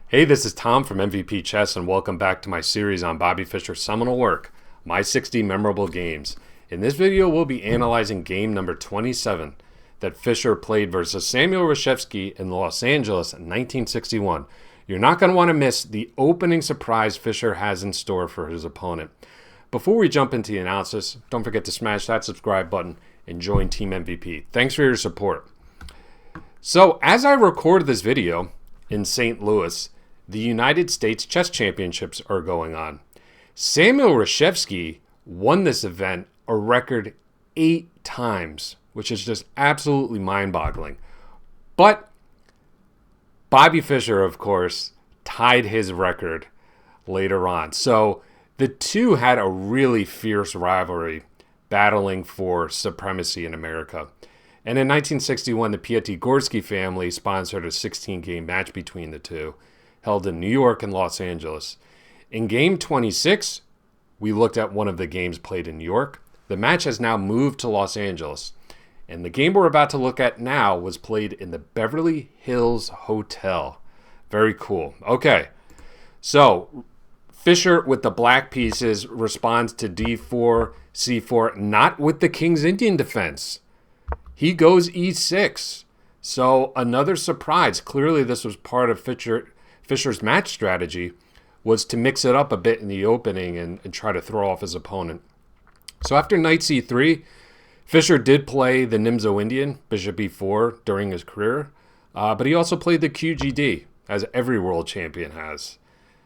Hey, this is Tom from MVP Chess, and welcome back to my series on Bobby Fischer's seminal work, My 60 Memorable Games. In this video, we'll be analyzing game number 27 that Fischer played versus Samuel Reshevsky in Los Angeles in 1961. You're not going to want to miss the opening surprise Fischer has in store for his opponent. Before we jump into the analysis, don't forget to smash that subscribe button and join Team MVP. Thanks for your support. So, as I record this video in St. Louis, the United States Chess Championships are going on. Samuel Reshevsky won this event a record 8 times, which is just absolutely mind-boggling. But Bobby Fischer, of course, tied his record later on. So the two had a really fierce rivalry, battling for supremacy in America. And in 1961, the Piatigorsky family sponsored a 16-game match between the two, held in New York and Los Angeles. In game 26, we looked at one of the games played in New York. The match has now moved to Los Angeles. And the game we're about to look at now was played in the Beverly Hills Hotel. Very cool. Okay, so Fischer with the black pieces responds to d4, c4, not with the King's Indian defense. He goes e6. So another surprise. Clearly this was part of Fischer's match strategy, was to mix it up a bit in the opening and try to throw off his opponent. So after knight c3, Fischer did play the Nimzo Indian, bishop e4, during his career, but he also played the QGD, as every world champion has.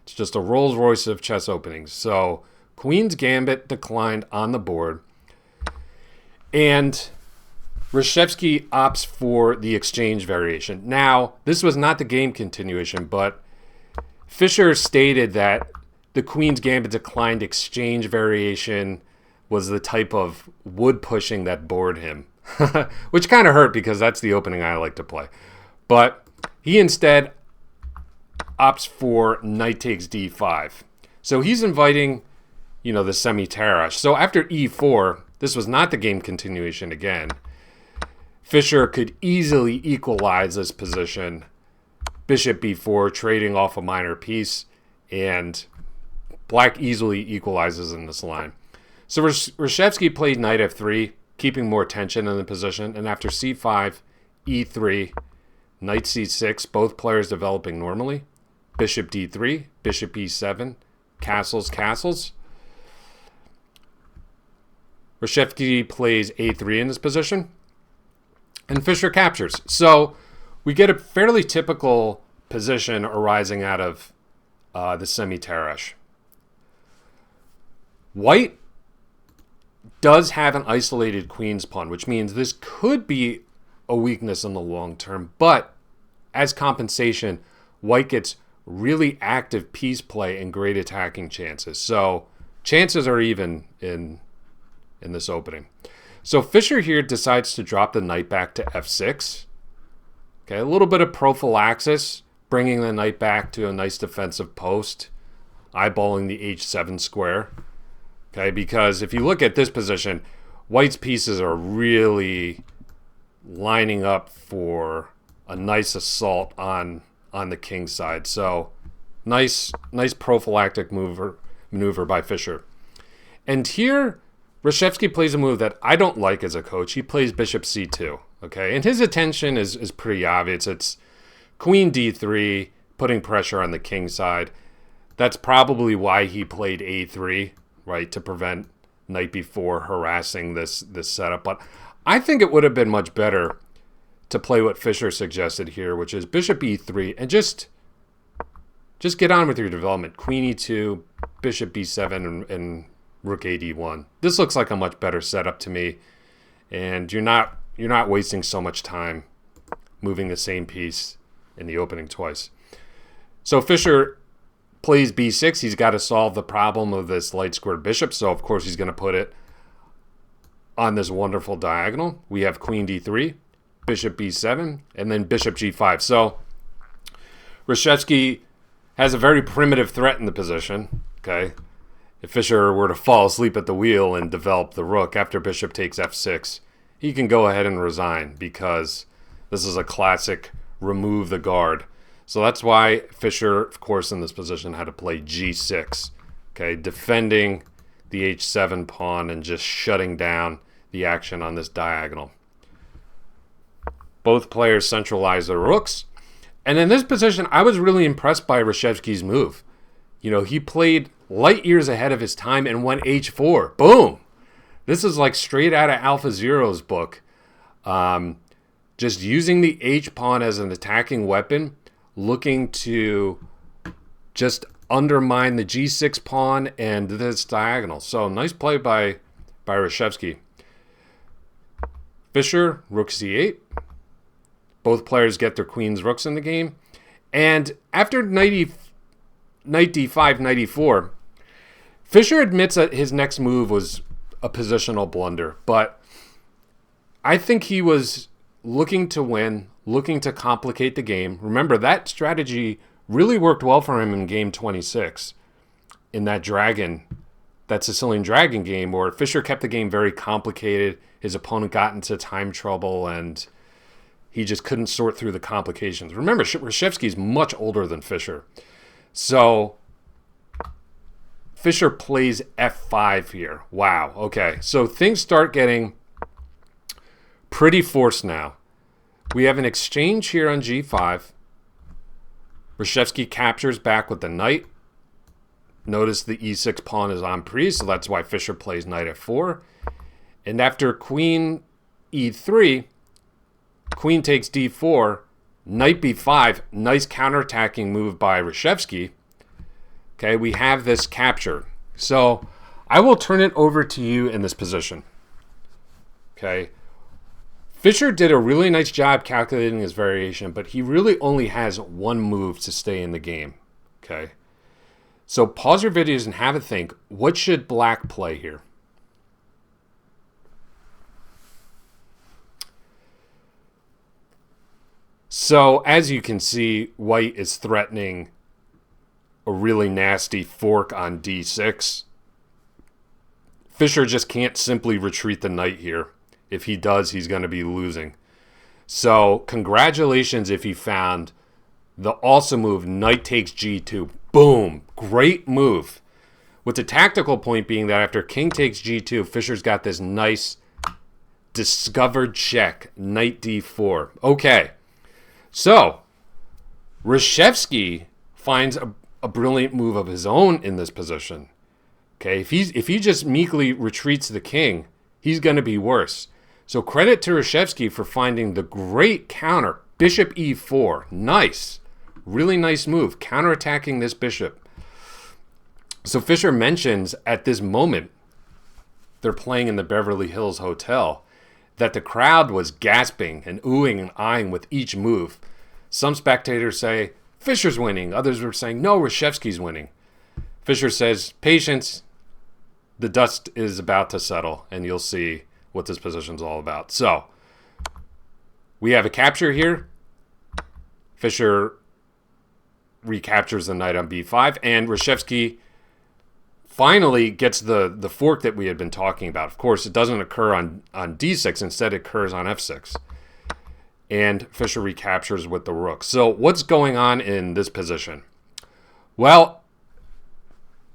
It's just a Rolls Royce of chess openings. So Queen's Gambit declined on the board, and Reshevsky opts for the exchange variation. Now, this was not the game continuation, but Fischer stated that the Queen's Gambit declined exchange variation was the type of wood pushing that bored him, which kind of hurt because that's the opening I like to play. But he instead opts for knight takes d5. So he's inviting, the semi-Tarrasch. So after e4, this was not the game continuation again. Fischer could easily equalize this position. Bishop b4, trading off a minor piece, and black easily equalizes in this line. So Reshevsky played knight f3, keeping more tension in the position, and after c5, e3, knight c6, both players developing normally. Bishop d3, bishop e7, castles, castles. Reshevsky plays a3 in this position, and Fischer captures. So we get a fairly typical position arising out of the semi-Tarrasch. White does have an isolated queen's pawn, which means this could be a weakness in the long term, but as compensation, white gets really active piece play and great attacking chances. So chances are even in this opening. So Fischer here decides to drop the knight back to f6. Okay, a little bit of prophylaxis, bringing the knight back to a nice defensive post, eyeballing the h7 square. Okay, because if you look at this position, white's pieces are really lining up for a nice assault on the king's side. So nice prophylactic maneuver by Fischer. And here, Reshevsky plays a move that I don't like as a coach. He plays bishop c2. Okay, and his intention is pretty obvious. It's queen d3, putting pressure on the king's side. That's probably why he played a3, right, to prevent knight b4 harassing this setup. But I think it would have been much better to play what Fischer suggested here, which is bishop e3, and just get on with your development. Queen e2, bishop b7, and rook a d1. This looks like a much better setup to me, and you're not wasting so much time moving the same piece in the opening twice. So Fischer plays b6. He's got to solve the problem of this light squared bishop, so of course he's going to put it on this wonderful diagonal. We have queen d3, bishop b7, and then bishop g5. So Reshevsky has a very primitive threat in the position. Okay, if Fischer were to fall asleep at the wheel and develop the rook after bishop takes f6, he can go ahead and resign, because this is a classic remove the guard. So that's why Fischer, of course, in this position had to play g6. Okay, defending the h7 pawn and just shutting down the action on this diagonal. Both players centralize their rooks. And in this position, I was really impressed by Reshevsky's move. You know, he played light years ahead of his time and went h4. Boom! This is like straight out of AlphaZero's book. Just using the h-pawn as an attacking weapon, looking to just undermine the g6 pawn and this diagonal. So nice play by Reshevsky. Fischer, rook c8. Both players get their queens, rooks in the game. And after knight d5, knight e4, Fischer admits that his next move was a positional blunder. But I think he was looking to win, looking to complicate the game. Remember, that strategy really worked well for him in game 26 in that Sicilian Dragon game where Fischer kept the game very complicated. His opponent got into time trouble and he just couldn't sort through the complications. Remember, Reshevsky is much older than Fischer. So Fischer plays f5 here. Wow, okay. So things start getting pretty forced now. We have an exchange here on g5. Reshevsky captures back with the knight. Notice the e6 pawn is on pre, so that's why Fischer plays knight f4. And after queen e3, queen takes d4, knight b5, nice counterattacking move by Reshevsky. Okay, we have this capture. So I will turn it over to you in this position. Okay. Fischer did a really nice job calculating his variation, but he really only has one move to stay in the game. Okay. So pause your videos and have a think. What should black play here? So as you can see, white is threatening a really nasty fork on d6. Fischer just can't simply retreat the knight here. If he does, he's going to be losing. So congratulations if he found the awesome move, knight takes g2. Boom. Great move. With the tactical point being that after king takes g2, Fischer's got this nice discovered check, knight d4. Okay. So Reshevsky finds a brilliant move of his own in this position. Okay, if he just meekly retreats the king, he's going to be worse. So credit to Reshevsky for finding the great counter, bishop e4. Nice. Really nice move, counterattacking this bishop. So Fischer mentions at this moment, they're playing in the Beverly Hills hotel, that the crowd was gasping and oohing and eyeing with each move. Some spectators say, Fischer's winning. Others were saying, no, Reshevsky's winning. Fischer says, patience, the dust is about to settle, and you'll see what this position's all about. So, we have a capture here. Fischer recaptures the knight on b5, and Reshevsky finally gets the fork that we had been talking about. Of course, it doesn't occur on d6. Instead, it occurs on f6. And Fischer recaptures with the rook. So what's going on in this position? Well,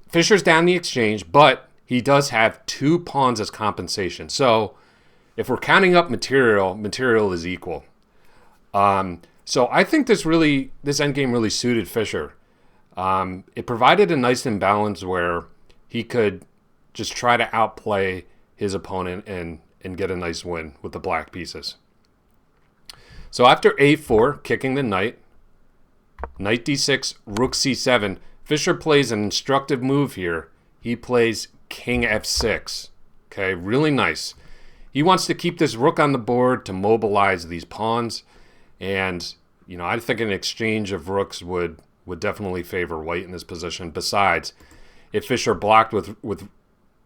Fischer's down the exchange, but he does have 2 pawns as compensation. So if we're counting up material is equal. So I think this endgame really suited Fischer. It provided a nice imbalance where he could just try to outplay his opponent and get a nice win with the black pieces. So after a4, kicking the knight, knight d6, rook c7, Fischer plays an instructive move here. He plays king f6. Okay, really nice. He wants to keep this rook on the board to mobilize these pawns. And, you know, I think an exchange of rooks would definitely favor white in this position. Besides, if Fischer blocked with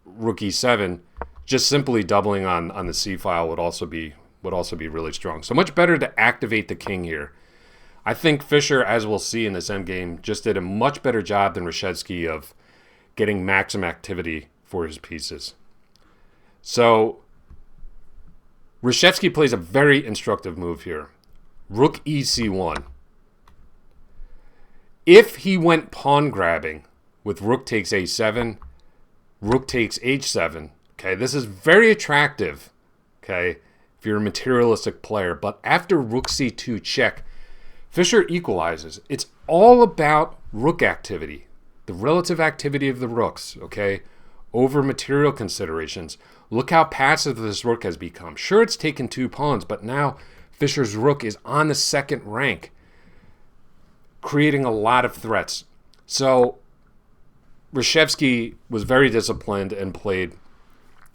rook e7, just simply doubling on the c file would also be really strong. So much better to activate the king here. I think Fischer, as we'll see in this endgame, just did a much better job than Reshevsky of getting maximum activity for his pieces. So Reshevsky plays a very instructive move here. Rook ec1. If he went pawn grabbing with rook takes a7, rook takes h7, okay, this is very attractive, okay, if you're a materialistic player. But after rook c2 check, Fischer equalizes. It's all about rook activity, the relative activity of the rooks, okay, over material considerations. Look how passive this rook has become. Sure, it's taken 2 pawns, but now Fischer's rook is on the 2nd rank, creating a lot of threats. So Reshevsky was very disciplined and played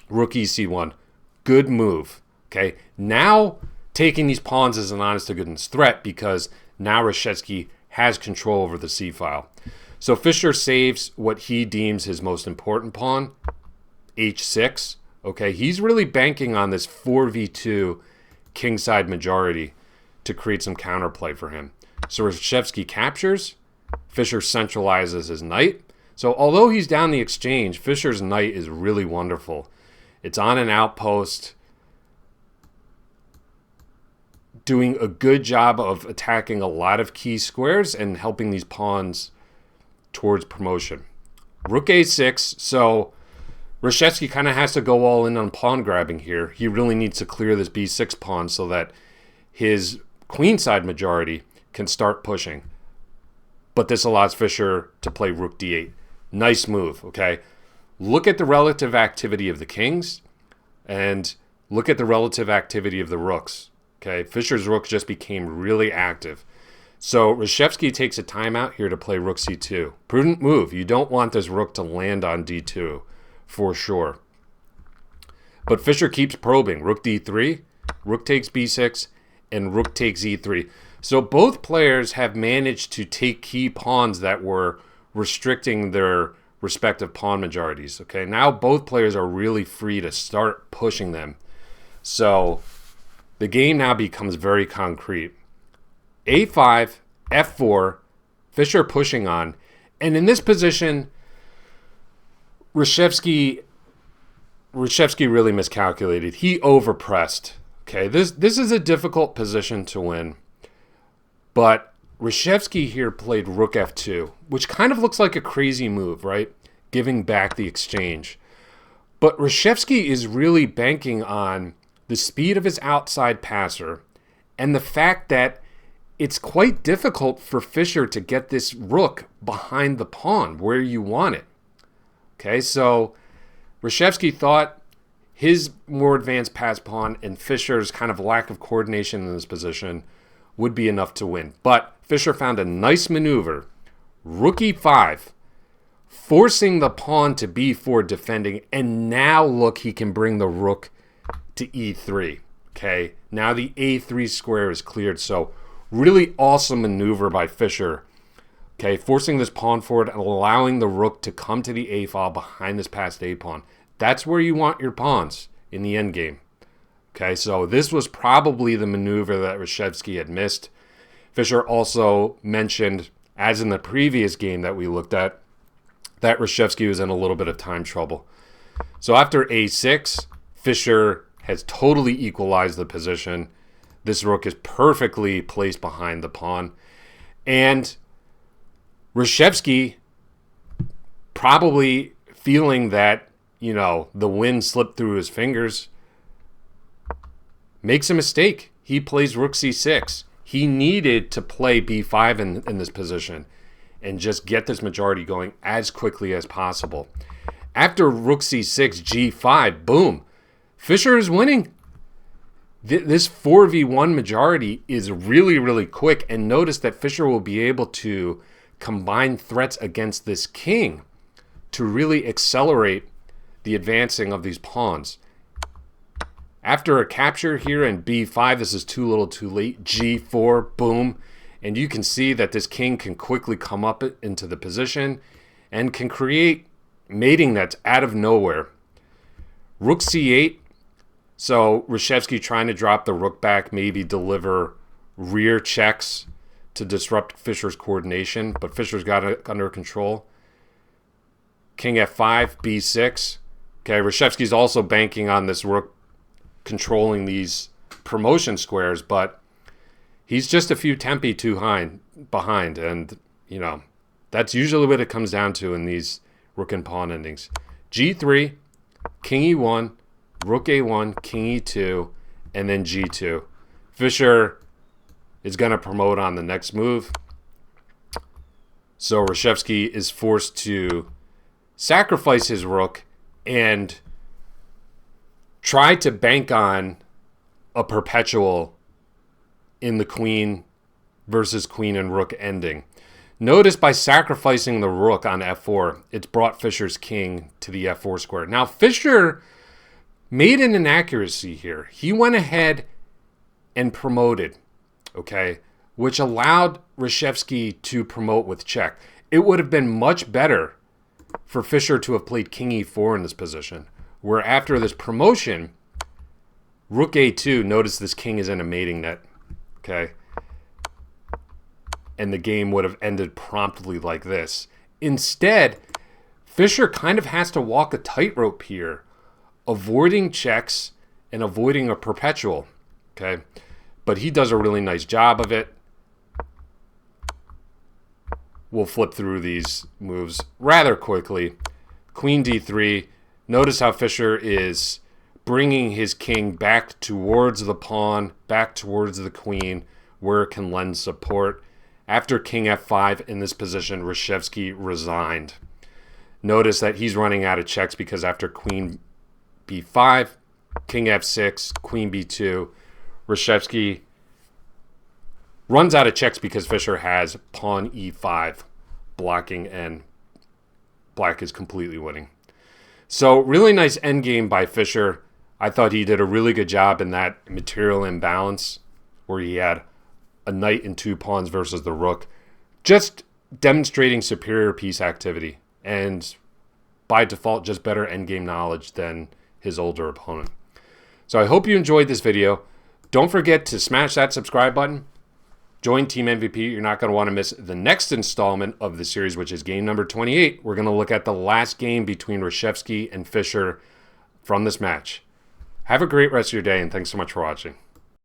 rook ec1. Good move. Okay, now taking these pawns is an honest to goodness threat because now Reshevsky has control over the c-file. So Fischer saves what he deems his most important pawn, h6. Okay, he's really banking on this 4v2 kingside majority to create some counterplay for him. So Reshevsky captures, Fischer centralizes his knight. So although he's down the exchange, Fischer's knight is really wonderful. It's on an outpost, doing a good job of attacking a lot of key squares and helping these pawns towards promotion. Rook a6, so Reshevsky kind of has to go all in on pawn grabbing here. He really needs to clear this b6 pawn so that his queenside majority can start pushing. But this allows Fischer to play rook d8. Nice move, okay? Look at the relative activity of the kings and look at the relative activity of the rooks. Okay, Fischer's rook just became really active. So Reshevsky takes a timeout here to play rook c2. Prudent move. You don't want this rook to land on d2 for sure. But Fischer keeps probing. Rook d3, rook takes b6, and rook takes e3. So both players have managed to take key pawns that were restricting their respective pawn majorities. Okay, now both players are really free to start pushing them. So the game now becomes very concrete. a5, f4, Fischer pushing on. And in this position, Reshevsky really miscalculated. He overpressed. Okay, this is a difficult position to win. But Reshevsky here played rook f2, which kind of looks like a crazy move, right? Giving back the exchange. But Reshevsky is really banking on the speed of his outside passer and the fact that it's quite difficult for Fischer to get this rook behind the pawn where you want it. Okay, so Reshevsky thought his more advanced pass pawn and Fischer's kind of lack of coordination in this position would be enough to win. But Fischer found a nice maneuver. Rook e5, forcing the pawn to b4 defending, and now look, he can bring the rook to e3. Okay, now the a3 square is cleared. So really awesome maneuver by Fischer. Okay, forcing this pawn forward and allowing the rook to come to the a file behind this passed a pawn. That's where you want your pawns in the endgame. Okay, so this was probably the maneuver that Reshevsky had missed. Fischer also mentioned, as in the previous game that we looked at, that Reshevsky was in a little bit of time trouble. So after a6, Fischer has totally equalized the position. This rook is perfectly placed behind the pawn. And Reshevsky, probably feeling that, the wind slipped through his fingers, makes a mistake. He plays rook c6. He needed to play b5 in this position and just get this majority going as quickly as possible. After rook c6, g5, boom, Fischer is winning. This 4v1 majority is really, really quick. And notice that Fischer will be able to combine threats against this king to really accelerate the advancing of these pawns. After a capture here in b5, this is too little too late. g4, boom. And you can see that this king can quickly come up into the position and can create mating that's out of nowhere. Rook c8. So Reshevsky trying to drop the rook back, maybe deliver rear checks to disrupt Fischer's coordination, but Fischer's got it under control. King f5, b6. Okay, Reshevsky's also banking on this rook controlling these promotion squares, but he's just a few tempi too high behind, and you know, that's usually what it comes down to in these rook and pawn endings. G3, king E1, rook A1, king E2, and then G2. Fischer is going to promote on the next move. So Reshevsky is forced to sacrifice his rook and try to bank on a perpetual in the queen versus queen and rook ending. Notice by sacrificing the rook on f4, it's brought Fischer's king to the f4 square. Now, Fischer made an inaccuracy here. He went ahead and promoted, okay, which allowed Reshevsky to promote with check. It would have been much better for Fischer to have played king e4 in this position, where after this promotion, rook a2, notice this king is in a mating net, okay? And the game would have ended promptly like this. Instead, Fischer kind of has to walk a tightrope here, avoiding checks and avoiding a perpetual, okay? But he does a really nice job of it. We'll flip through these moves rather quickly. Queen d3. Notice how Fischer is bringing his king back towards the pawn, back towards the queen, where it can lend support. After king f5 in this position, Reshevsky resigned. Notice that he's running out of checks because after queen b5, king f6, queen b2, Reshevsky runs out of checks because Fischer has pawn e5 blocking and black is completely winning. So really nice endgame by Fischer. I thought he did a really good job in that material imbalance where he had a knight and two pawns versus the rook, just demonstrating superior piece activity and by default just better endgame knowledge than his older opponent. So I hope you enjoyed this video. Don't forget to smash that subscribe button. Join Team MVP. You're not going to want to miss the next installment of the series, which is game number 28. We're going to look at the last game between Reshevsky and Fischer from this match. Have a great rest of your day, and thanks so much for watching.